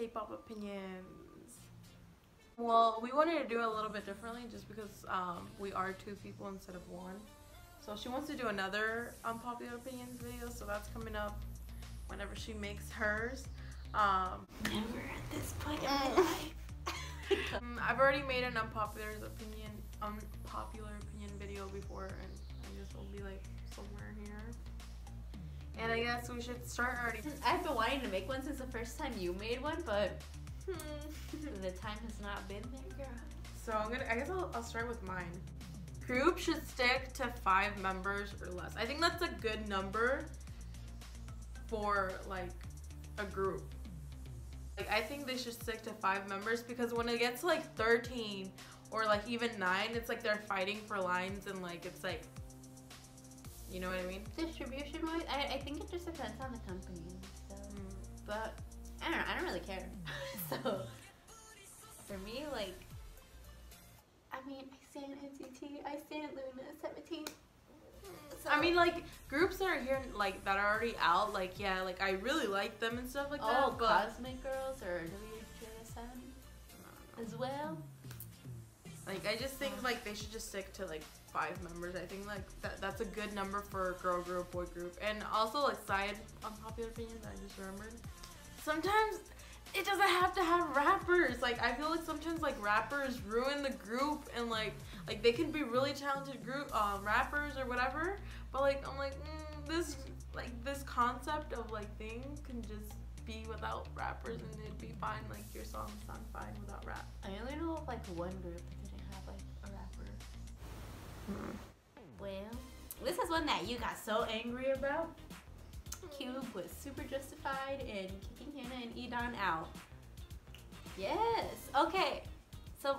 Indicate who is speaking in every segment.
Speaker 1: K-pop opinions. Well, we wanted to do it a little bit differently just because we are 2 people instead of 1. So she wants to do another unpopular opinions video, so that's coming up whenever she makes hers.
Speaker 2: Never at this point in my life.
Speaker 1: I've already made an unpopular opinion video before, and I guess it'll be like somewhere here. And I guess we should start already.
Speaker 2: I've been wanting to make one since the first time you made one, but the time has not been there, girl.
Speaker 1: So I guess I'll start with mine. Group should stick to 5 members or less. I think that's a good number for like a group. Like, I think they should stick to 5 members, because when it gets to like 13 or like even 9, it's like they're fighting for lines, and like it's like, you know what I mean?
Speaker 2: Distribution wise, I think it just depends on the company. So, but I don't know. I don't really care. So for me, like, I mean, I stand NCT, I stand Luna 17. So,
Speaker 1: I mean, like, groups that are here, like, that are already out, like, yeah, like, I really like them and stuff like that.
Speaker 2: Oh, Cosmic Girls or WJSN as well.
Speaker 1: Like, I just think, like, they should just stick to, like, 5 members. I think, like, that's a good number for a girl group, boy group. And also, like, side unpopular opinions, I just remembered. Sometimes it doesn't have to have rappers. Like, I feel like sometimes, like, rappers ruin the group, and, like they can be really talented group rappers or whatever, but, like, I'm like, this concept of, like, thing can just be without rappers, and it'd be fine. Like, your songs sound fine without rap.
Speaker 2: I only know of, like, one group that didn't have, like, a rapper. Well, this is one that you got so angry about. Cube was super justified in kicking Hannah and Edon out. Yes. Okay. So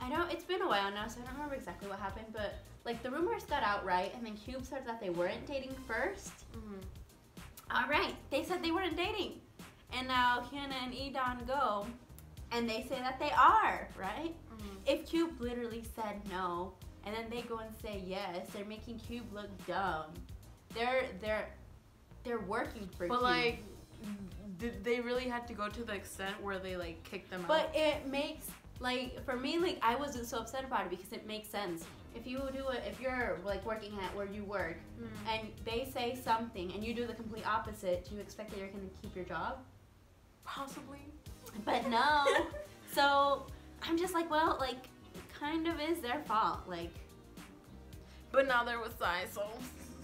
Speaker 2: I know it's been a while now, so I don't remember exactly what happened, but like the rumors got out, right? And then Cube said that they weren't dating first. All right. They said they weren't dating, and now Hannah and Edon go, and they say that they are, right? If Cube literally said no, and then they go and say yes, they're making Cube look dumb. They're working for
Speaker 1: But
Speaker 2: Cube.
Speaker 1: like, did they really have to go to the extent where they like kicked them out?
Speaker 2: But it makes, like, for me, like, I wasn't so upset about it because it makes sense. If you do it, if you're like working at where you work, and they say something and you do the complete opposite, do you expect that you're gonna keep your job?
Speaker 1: Possibly.
Speaker 2: But no. So I'm just like, well, like, kind of is their fault, like.
Speaker 1: But now they're with Sai, so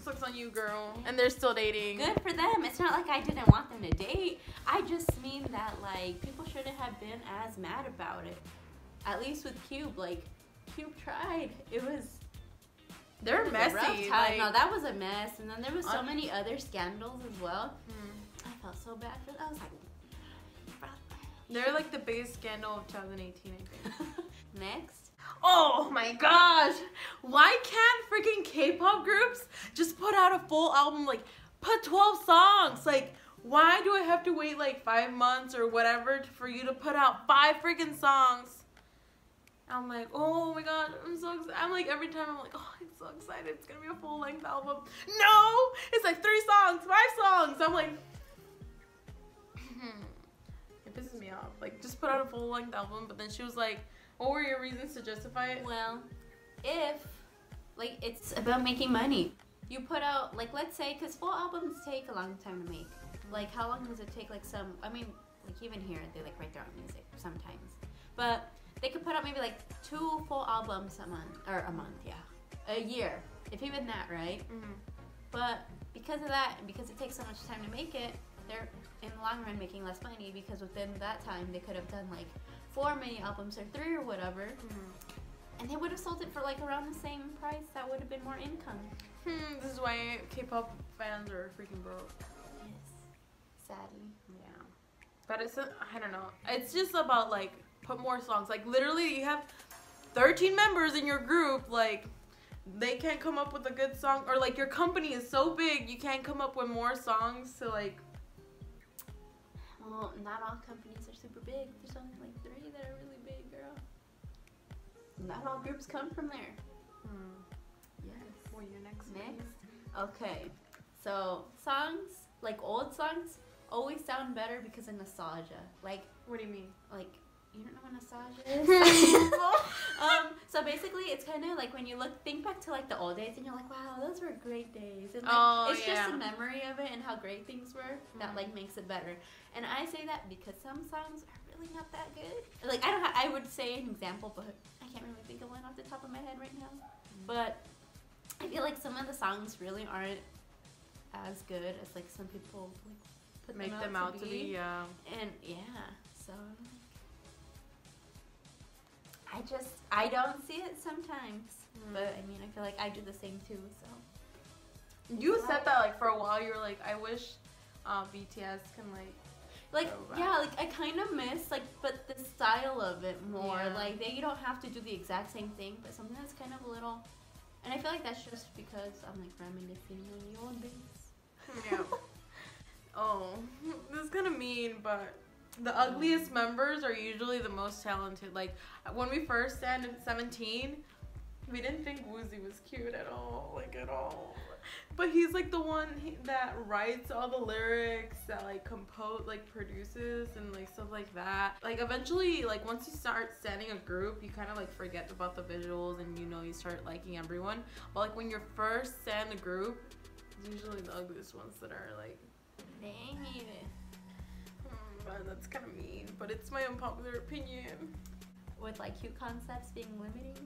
Speaker 1: sucks on you, girl. And they're still dating.
Speaker 2: Good for them. It's not like I didn't want them to date. I just mean that, like, people shouldn't have been as mad about it. At least with Cube, like, Cube tried. It was.
Speaker 1: They're messy.
Speaker 2: A rough time.
Speaker 1: Like,
Speaker 2: no, that was a mess. And then there was so many other scandals as well. I felt so bad for that. I was like,
Speaker 1: they're like the biggest scandal of 2018, I think.
Speaker 2: Next.
Speaker 1: Oh my gosh! Why can't freaking K-pop groups just put out a full album? Like, put 12 songs. Like, why do I have to wait like 5 months or whatever for you to put out 5 freaking songs? I'm like, oh my god, I'm so excited. I'm like, every time I'm like, oh, I'm so excited. It's gonna be a full-length album. No! It's like 3 songs, 5 songs. I'm like, it pisses me off. Like, just put out a full-length album. But then she was like, what were your reasons to justify it?
Speaker 2: Well, if, like, it's about making money. You put out, like, let's say, because full albums take a long time to make. Like, how long does it take, like, some, I mean, like, even here, they, like, write their own music sometimes. But they could put out maybe, like, 2 full albums a month, a year. If even that, right? But because of that, and because it takes so much time to make it, they're, in the long run, making less money, because within that time, they could have done, like, 4 mini albums or 3 or whatever, and they would have sold it for like around the same price. That would have been more income.
Speaker 1: This is why K-pop fans are freaking broke.
Speaker 2: Yes, sadly.
Speaker 1: Yeah, but it's I don't know. It's just about like put more songs. Like literally, you have 13 members in your group. Like they can't come up with a good song, or like your company is so big, you can't come up with more songs to like.
Speaker 2: Well, not all companies are super big. There's only like 3 that are really big, girl. Not all groups come from there. Yes.
Speaker 1: Well, your next.
Speaker 2: Okay. So songs, like old songs, always sound better because of nostalgia. Like,
Speaker 1: what do you mean?
Speaker 2: Like, you don't know what nostalgia is? So basically, it's kind of like when you think back to like the old days, and you're like, wow, those were great days. And like, it's just a memory of it and how great things were that like makes it better. And I say that because some songs are really not that good. Like, I would say an example, but I can't really think of one off the top of my head right now. But I feel like some of the songs really aren't as good as like some people like put
Speaker 1: make them out to be. Yeah.
Speaker 2: And yeah, so I don't see it sometimes. But I mean, I feel like I do the same too. So
Speaker 1: you said that like for a while. You were like, I wish BTS can like
Speaker 2: yeah, like I kind of miss like, but the style of it more.
Speaker 1: Yeah.
Speaker 2: Like you don't have to do the exact same thing, but something that's kind of a little. And I feel like that's just because I'm like reminiscing on the old days.
Speaker 1: Yeah. Oh, this is kind of mean, but the ugliest members are usually the most talented. Like when we first started at 17, we didn't think Woozy was cute at all, like at all. But he's like the one that writes all the lyrics, that like produces and like stuff like that. Like eventually, like once you start standing a group, you kind of like forget about the visuals and you start liking everyone. But like when you're first stand a group, it's usually the ugliest ones that are like.
Speaker 2: Dang it.
Speaker 1: But that's kind of mean, but it's my unpopular opinion.
Speaker 2: With like cute concepts being limiting.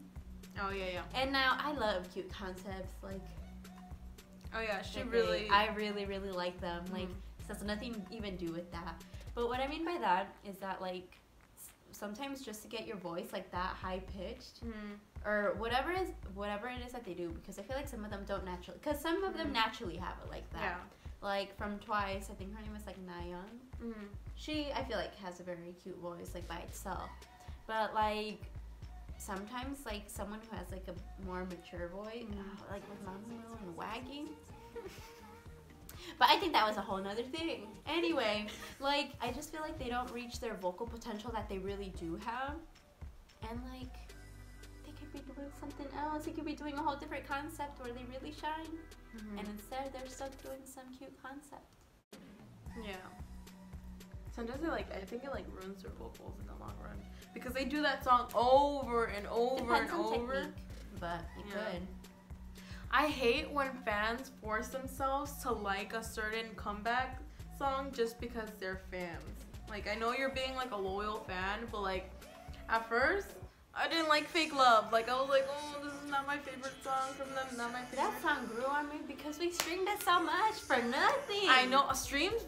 Speaker 1: Oh yeah.
Speaker 2: And now I love cute concepts, like.
Speaker 1: Oh yeah,
Speaker 2: I really like them. Like, this has nothing even do with that. But what I mean by that is that like, sometimes just to get your voice like that high pitched, or whatever it is that they do, because I feel like some of them don't naturally, because some of them naturally have it like that.
Speaker 1: Yeah.
Speaker 2: Like from Twice, I think her name is like Nayeon. She, I feel like, has a very cute voice like by itself. But like, sometimes like someone who has like a more mature voice, like with Mamamoo and Waggy. But I think that was a whole nother thing. Anyway, like I just feel like they don't reach their vocal potential that they really do have. And like, they could be doing something else. They could be doing a whole different concept where they really shine. And instead they're stuck doing some cute concept. Yeah.
Speaker 1: Sometimes I think it like ruins their vocals in the long run. Because they do that song over and over
Speaker 2: Depends
Speaker 1: and
Speaker 2: on
Speaker 1: over.
Speaker 2: Technique, but it could.
Speaker 1: I hate when fans force themselves to like a certain comeback song just because they're fans. Like, I know you're being like a loyal fan, but like at first I didn't like Fake Love. Like I was like, oh, this is not my favorite song from them, not my favorite.
Speaker 2: That song grew on me because we streamed it so much for nothing.
Speaker 1: I know, streams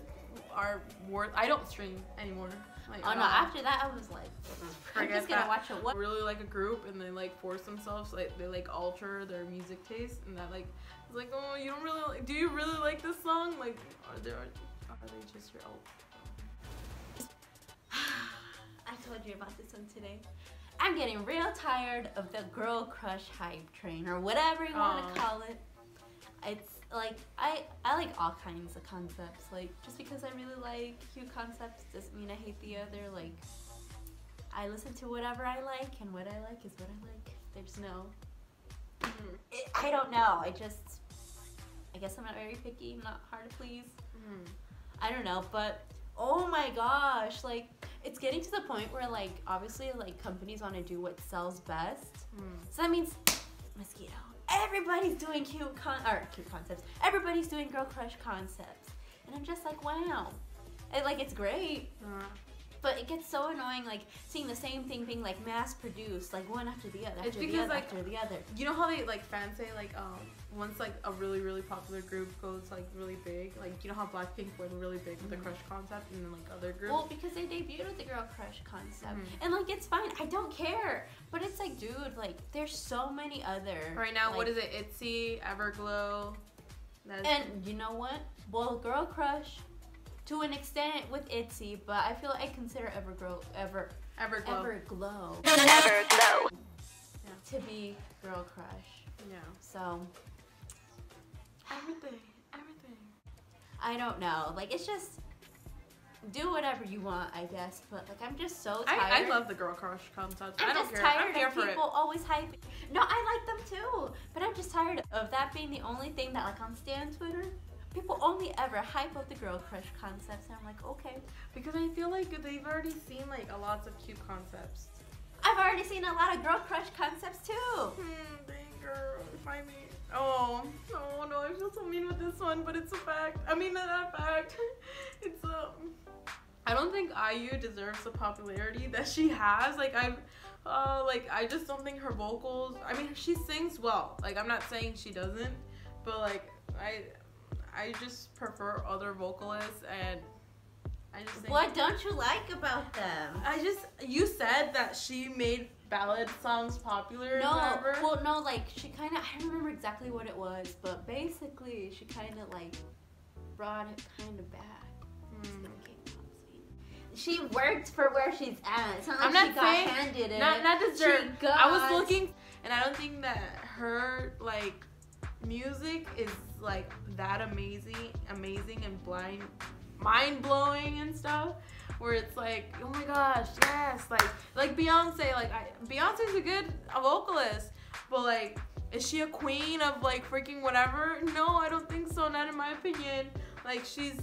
Speaker 1: are worth. I don't stream anymore. Like,
Speaker 2: oh no! After that, I was like, I'm just gonna watch it.
Speaker 1: What? Really like a group, and they like force themselves, like they like alter their music taste, and that like it's like, oh, you don't really like. Do you really like this song? Like, are they just your alt?
Speaker 2: I told you about this one today. I'm getting real tired of the girl crush hype train, or whatever you want to call it. It's like I like all kinds of concepts. Like, just because I really like cute concepts doesn't mean I hate the other. Like, I listen to whatever I like, and what I like is what I like. There's no I don't know. I guess I'm not very picky. I'm not hard to please. I don't know, but oh my gosh, like it's getting to the point where like obviously like companies want to do what sells best. So that means Mosquito. Everybody's doing cute concepts. Everybody's doing girl crush concepts. And I'm just like, wow. It's great. But it gets so annoying, like, seeing the same thing being, like, mass-produced, like, one after the other, after the other.
Speaker 1: You know how they, like, fans say, like, once, like, a really, really popular group goes, like, really big, like, you know how Blackpink went really big with the crush concept and then, like, other groups?
Speaker 2: Well, because they debuted with the girl crush concept. And, like, it's fine. I don't care. But it's like, dude, like, there's so many other...
Speaker 1: Right now,
Speaker 2: like,
Speaker 1: what is it? ITZY, Everglow.
Speaker 2: And you know what? Well, girl crush... To an extent with ITZY, but I feel like I consider Everglow to be girl crush.
Speaker 1: Yeah.
Speaker 2: So
Speaker 1: everything.
Speaker 2: I don't know. Like, it's just do whatever you want, I guess. But like, I'm just so tired.
Speaker 1: I love the girl crush concept.
Speaker 2: I'm just tired of
Speaker 1: people
Speaker 2: always hyping. No, I like them too, but I'm just tired of that being the only thing that like on Stan Twitter. people only ever hype up the girl crush concepts, and I'm like, okay.
Speaker 1: Because I feel like they've already seen like a lots of cute concepts.
Speaker 2: I've already seen a lot of girl crush concepts too.
Speaker 1: Dang girl, find me. Oh no, I feel so mean with this one, but it's a fact. I mean, not a fact. It's I don't think IU deserves the popularity that she has. Like I just don't think her vocals. I mean, she sings well. Like I'm not saying she doesn't, but like I just prefer other vocalists, and I just think.
Speaker 2: What don't you like about them?
Speaker 1: You said that she made ballad songs popular.
Speaker 2: No, well, no, like she kind of. I don't remember exactly what it was, but basically she kind of like brought it kind of back. To the K-pop scene. She worked for where she's at. It's not like she got handed it.
Speaker 1: Not deserved. I was looking, and I don't think that her like music is like that amazing and mind blowing and stuff. Where it's like, oh my gosh, yes, like Beyonce. Beyonce's a good vocalist, but like, is she a queen of like freaking whatever? No, I don't think so. Not in my opinion. Like she's.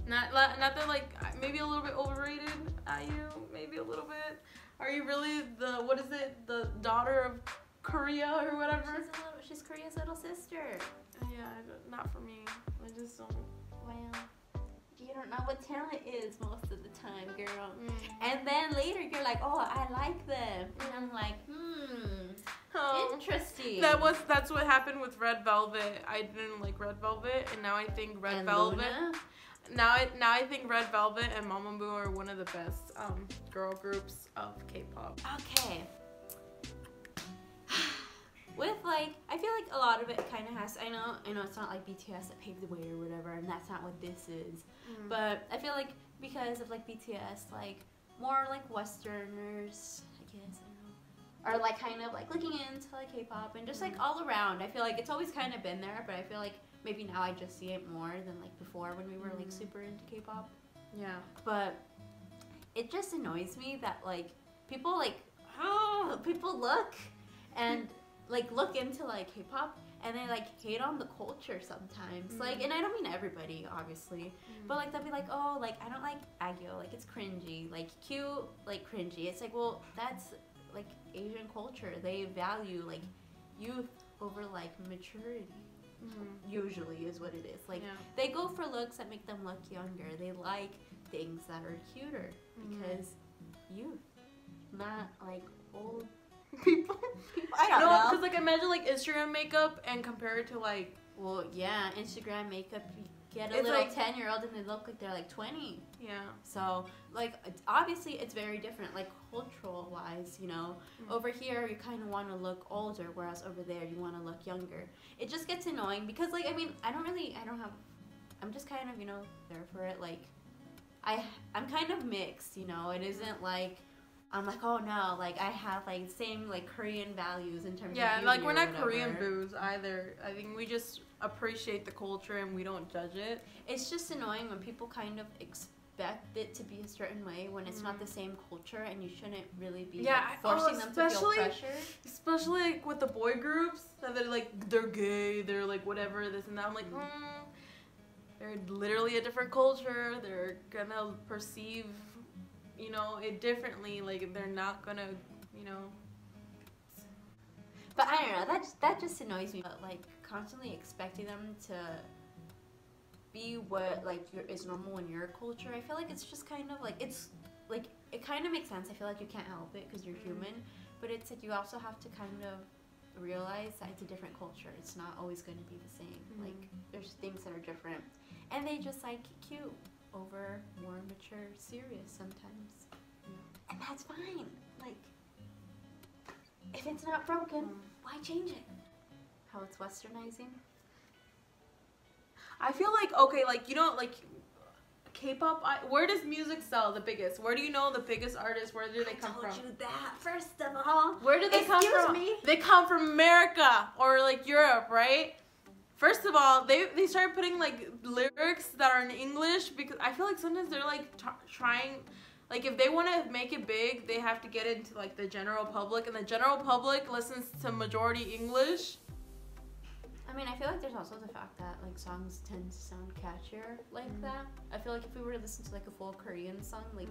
Speaker 1: Not that like maybe a little bit overrated. IU maybe a little bit. Are you really the daughter of Korea or whatever?
Speaker 2: She's Korea's little sister.
Speaker 1: Yeah, not for me. I just don't.
Speaker 2: Well, you don't know what talent is most of the time, girl. And then later you're like, oh, I like them, and I'm like, interesting.
Speaker 1: That's what happened with Red Velvet. I didn't like Red Velvet, and now I think Red Velvet.
Speaker 2: Luna?
Speaker 1: Now I think Red Velvet and Mamamoo are one of the best girl groups of K-pop.
Speaker 2: Okay. With like, I feel like a lot of it kind of has. I know it's not like BTS that paved the way or whatever, and that's not what this is. But I feel like because of like BTS, like more like Westerners, I guess, I don't know, are like kind of like looking into like K-pop and just like all around. I feel like it's always kind of been there, but I feel like maybe now I just see it more than like before when we were like super into K-pop.
Speaker 1: Yeah.
Speaker 2: But it just annoys me that like people look and like look into like K-pop and they like hate on the culture sometimes. Like, and I don't mean everybody, obviously, but like they'll be like, oh, like I don't like aegyo, like it's cringy, like cute, like cringy. It's like, well, that's like Asian culture. They value like youth over like maturity. Usually is what it is. Like they go for looks that make them look younger. They like things that are cuter because youth, not like old
Speaker 1: people.
Speaker 2: I don't know.
Speaker 1: Because like imagine like Instagram makeup and compare it to like.
Speaker 2: Well, yeah, Instagram makeup. You get a little like, 10-year-old and they look like they're like 20.
Speaker 1: Yeah.
Speaker 2: So like obviously it's very different, like cultural wise, you know. Over here you kind of want to look older, whereas over there you want to look younger. It just gets annoying because like I mean I'm just kind of, you know, there for it. Like I'm kind of mixed, you know. It isn't like I'm like, oh no, like I have like same like Korean values in terms of beauty
Speaker 1: like we're not
Speaker 2: whatever.
Speaker 1: Korean boos either. I think we just appreciate the culture and we don't judge it.
Speaker 2: It's just annoying when people kind of expect it to be a certain way when it's not the same culture, and you shouldn't really be like, forcing them to feel pressure.
Speaker 1: Especially like with the boy groups that they're like they're gay, they're like whatever this and that. I'm like, they're literally a different culture. They're gonna perceive, you know, it differently. Like they're not gonna, you know.
Speaker 2: But I don't know. That just annoys me. But like constantly expecting them to be what like is normal in your culture. I feel like it's just kind of like it's like it kind of makes sense. I feel like you can't help it because you're human. But it's like you also have to kind of realize that it's a different culture. It's not always going to be the same. Like there's things that are different, and they just like cute over more mature, serious sometimes, and that's fine. Like if it's not broken, why change it? How it's westernizing.
Speaker 1: I feel like okay, like you know, like K-pop. Where does music sell the biggest? Where do you know the biggest artists? Where do they come from?
Speaker 2: I told you that first of all.
Speaker 1: Where do they come from?
Speaker 2: Excuse me?
Speaker 1: They come from America or like Europe, right? First of all, they started putting like lyrics that are in English because I feel like sometimes they're like trying, like if they want to make it big, they have to get into like the general public, and the general public listens to majority English.
Speaker 2: I mean, I feel like there's also the fact that like songs tend to sound catchier like that. I feel like if we were to listen to like a full Korean song, like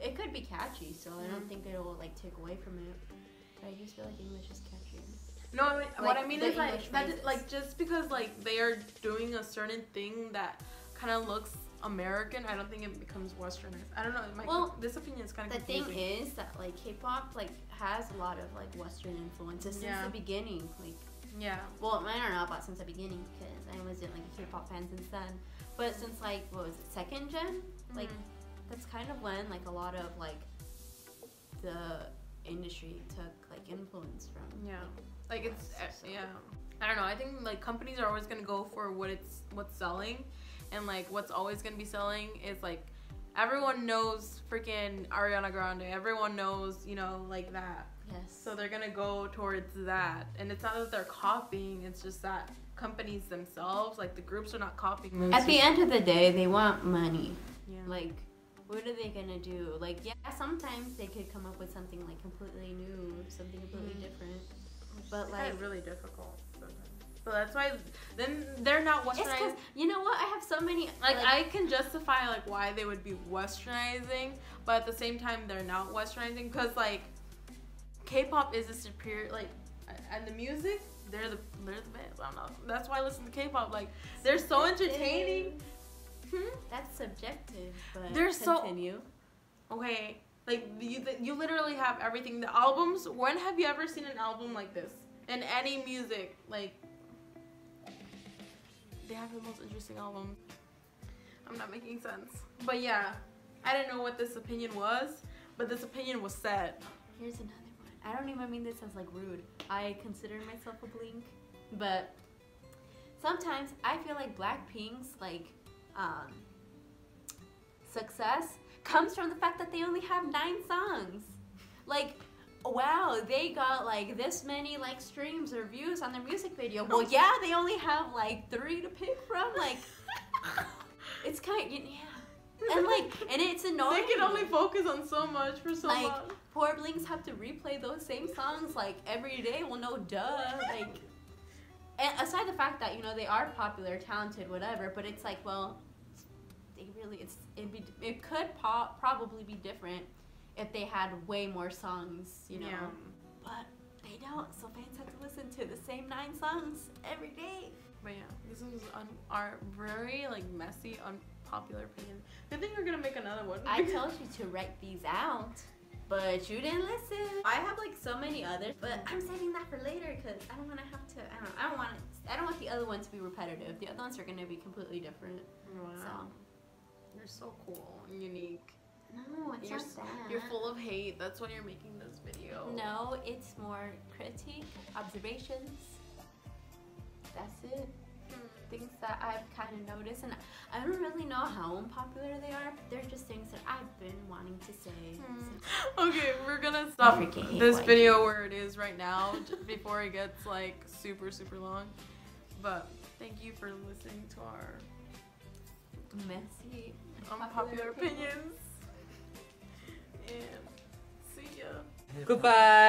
Speaker 2: it could be catchy, so I don't think it will like take away from it. But I just feel like English is catchier.
Speaker 1: No, I mean,
Speaker 2: Like,
Speaker 1: what I mean is
Speaker 2: English
Speaker 1: that
Speaker 2: phrases.
Speaker 1: like just because like they are doing a certain thing that kind of looks American, I don't think it becomes westernized. I don't know. This opinion is kind of
Speaker 2: The thing
Speaker 1: confusing.
Speaker 2: is that like K-pop like has a lot of like Western influences since the beginning. Like, well, I don't know about since the beginning because I wasn't like a K-pop fan since then. But since like what was it, second gen? Like that's kind of when like a lot of like the industry took like influence from.
Speaker 1: Like it's I don't know. I think like companies are always gonna go for what's selling, and like what's always gonna be selling is like everyone knows freaking Ariana Grande. Everyone knows, you know, like that.
Speaker 2: Yes.
Speaker 1: So they're gonna go towards that, and it's not that they're copying. It's just that companies themselves, like the groups, are not copying.
Speaker 2: At the end of the day, they want money.
Speaker 1: Yeah.
Speaker 2: Like, what are they gonna do? Like, yeah, sometimes they could come up with something like completely new, something completely different. But like,
Speaker 1: it's really difficult sometimes. So that's why then they're not
Speaker 2: it's 'cause,
Speaker 1: westernized.
Speaker 2: you know what? I have so many
Speaker 1: Like I can justify like why they would be westernizing, but at the same time they're not westernizing because like K-pop is a superior like, and the music they're the best. I don't know. That's why I listen to K-pop. Like they're so entertaining.
Speaker 2: That's subjective, but
Speaker 1: They're
Speaker 2: continue.
Speaker 1: Okay. Like you literally have everything. The albums. When have you ever seen an album like this in any music? Like they have the most interesting album. I'm not making sense, but yeah, I didn't know what this opinion was, but this opinion was said.
Speaker 2: Here's another one. I don't even mean this as like rude. I consider myself a blink, but sometimes I feel like Blackpink's like success comes from the fact that they only have 9 songs. Like, wow, they got like this many like streams or views on their music video. Well, yeah, they only have like 3 to pick from. Like, it's kind of, and like, and it's annoying.
Speaker 1: They can only focus on so much for so long.
Speaker 2: Poor blinks have to replay those same songs like every day. Well, no, duh. Like, and aside the fact that, you know, they are popular, talented, whatever, but it's like, well, they really, it could probably be different if they had way more songs, you know.
Speaker 1: Yeah.
Speaker 2: But they don't, so fans have to listen to the same 9 songs every day.
Speaker 1: But yeah, this is our very like messy, unpopular opinion. Good thing we're gonna make another one.
Speaker 2: I told you to write these out, but you didn't listen. I have like so many others, but I'm saving that for later because I don't want to have to. I don't want the other one to be repetitive. The other ones are gonna be completely different.
Speaker 1: Wow.
Speaker 2: So.
Speaker 1: You're so cool and unique.
Speaker 2: No, it's not that.
Speaker 1: You're full of hate. That's why you're making this video.
Speaker 2: No, it's more critique, observations. That's it. Things that I've kind of noticed, and I don't really know how unpopular they are. They're just things that I've been wanting to say.
Speaker 1: Okay, we're gonna stop this video where it is right now before it gets like super long. But thank you for listening to our
Speaker 2: messy,
Speaker 1: unpopular opinions. And see ya.
Speaker 2: Goodbye.